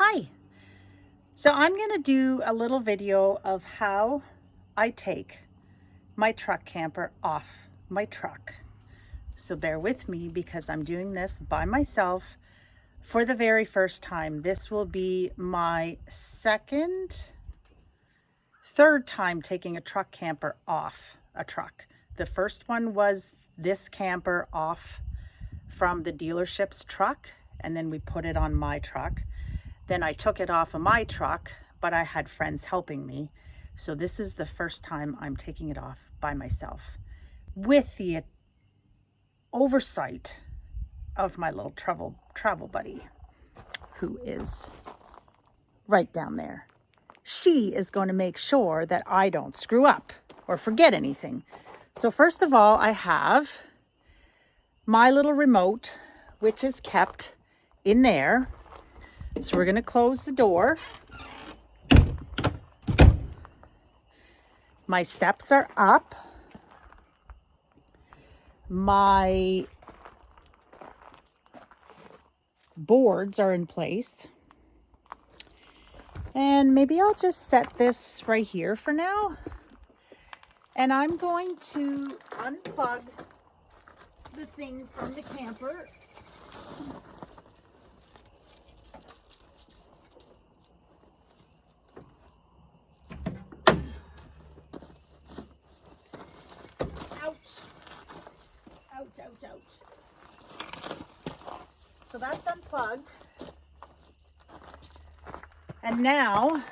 Hi. So I'm going to do a little video of how I take my truck camper off my truck. So bear with me because I'm doing this by myself for the very first time. This will be my third time taking a truck camper off a truck. The first one was this camper off from the dealership's truck, and then we put it on my truck. Then I took it off of my truck, but I had friends helping me. So this is the first time I'm taking it off by myself with the oversight of my little travel buddy, who is right down there. She is going to make sure that I don't screw up or forget anything. So first of all, I have my little remote, which is kept in there. So we're going to close the door. My steps are up. My boards are in place. And maybe I'll just set this right here for now. And I'm going to unplug the thing from the camper. Ouch. Ouch, ouch, ouch. So that's unplugged. And now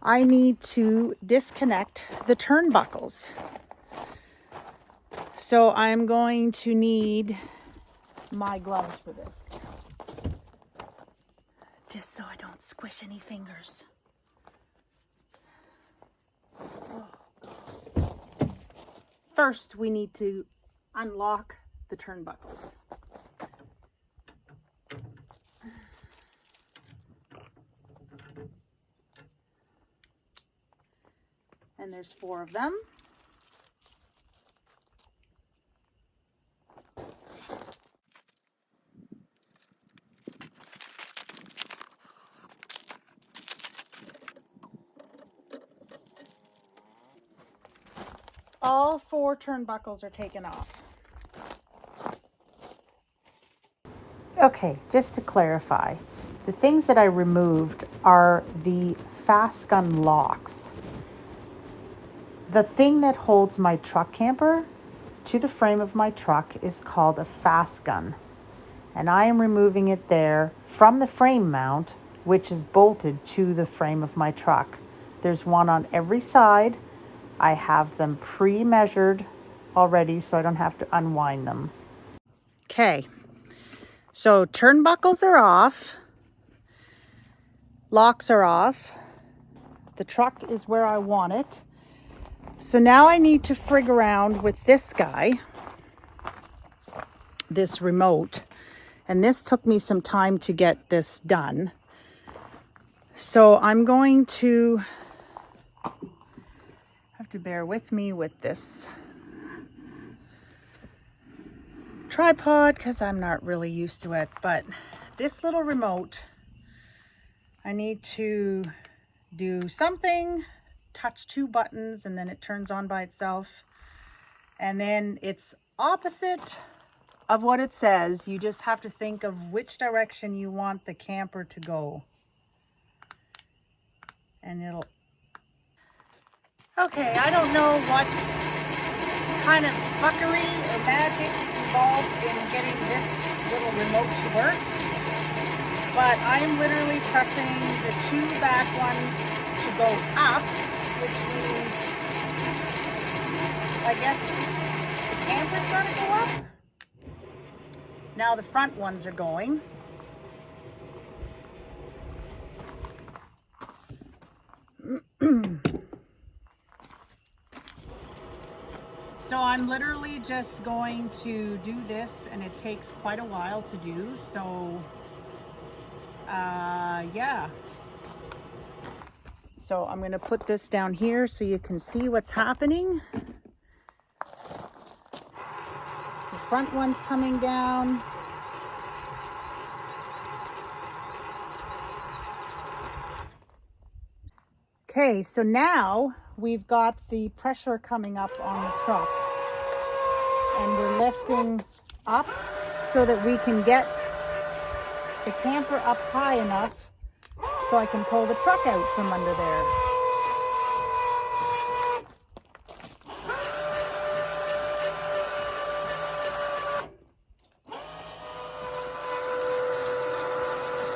I need to disconnect the turnbuckles. So I'm going to need my gloves for this, just so I don't squish any fingers. First, we need to unlock the turnbuckles. And there's 4 of them. All 4 turnbuckles are taken off. Okay, just to clarify, the things that I removed are the fast gun locks. The thing that holds my truck camper to the frame of my truck is called a fast gun. And I am removing it there from the frame mount, which is bolted to the frame of my truck. There's one on every side. I have them pre-measured already, so I don't have to unwind them. Okay, so turnbuckles are off. Locks are off. The truck is where I want it. So now I need to frig around with this guy, this remote, and this took me some time to get this done. So I'm going to have to bear with me with this tripod because I'm not really used to it, but this little remote, I need to do something, touch 2 buttons, and then it turns on by itself. And then it's opposite of what it says. You just have to think of which direction you want the camper to go. And it'll... Okay, I don't know what kind of fuckery or magic is involved in getting this little remote to work, but I am literally pressing the 2 back ones to go up, which means I guess the camper's gotta go up. Now the front ones are going. So I'm literally just going to do this, and it takes quite a while to do, so yeah. So I'm going to put this down here so you can see what's happening. So front one's coming down. Okay, so now we've got the pressure coming up on the truck, and we're lifting up so that we can get the camper up high enough so I can pull the truck out from under there.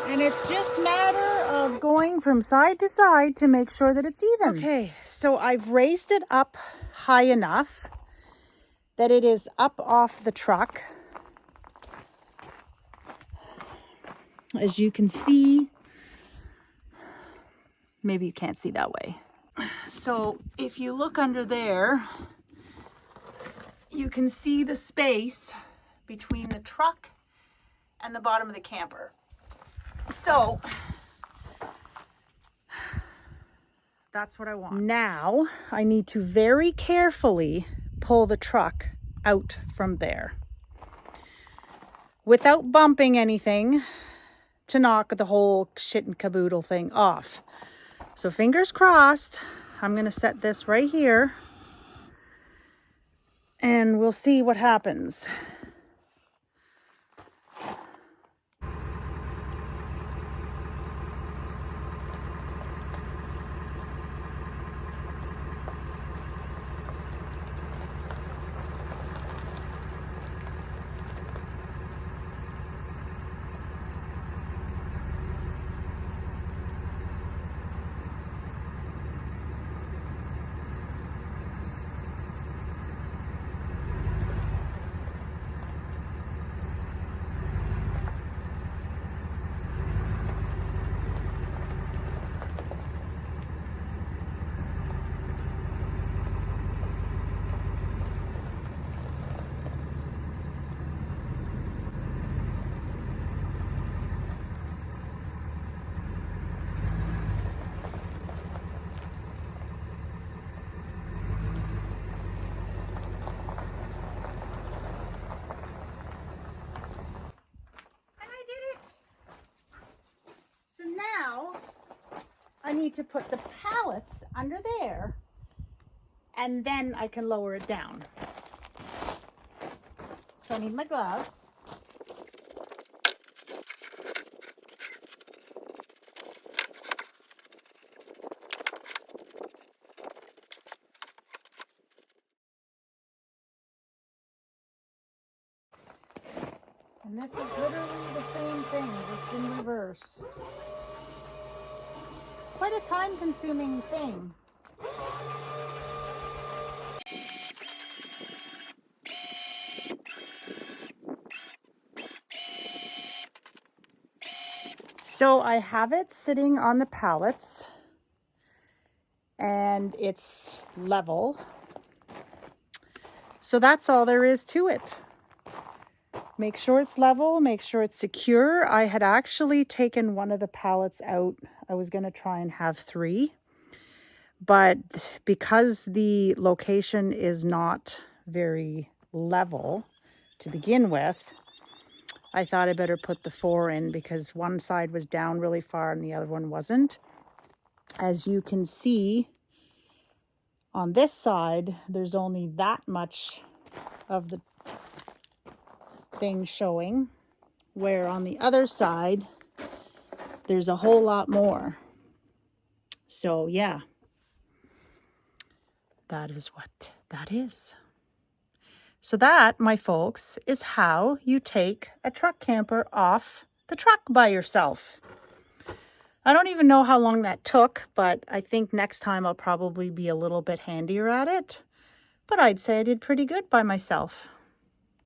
And it's just a matter of going from side to side to make sure that it's even. Okay, so I've raised it up high enough that it is up off the truck. As you can see, maybe you can't see that way. So if you look under there, you can see the space between the truck and the bottom of the camper. So that's what I want. Now I need to very carefully pull the truck out from there without bumping anything to knock the whole shit and caboodle thing off. So fingers crossed. I'm going to set this right here and we'll see what happens. So now I need to put the pallets under there and then I can lower it down. So I need my gloves. And this is literally the same thing, just in reverse. It's quite a time-consuming thing. So I have it sitting on the pallets and it's level. So that's all there is to it. Make sure it's level, make sure it's secure. I had actually taken one of the pallets out. I was going to try and have 3. But because the location is not very level to begin with, I thought I better put the 4 in because one side was down really far and the other one wasn't. As you can see, on this side, there's only that much of the thing showing, where on the other side there's a whole lot more. So yeah, that is what that is. So that, my folks, is how you take a truck camper off the truck by yourself. I don't even know how long that took, but I think next time I'll probably be a little bit handier at it. But I'd say I did pretty good by myself.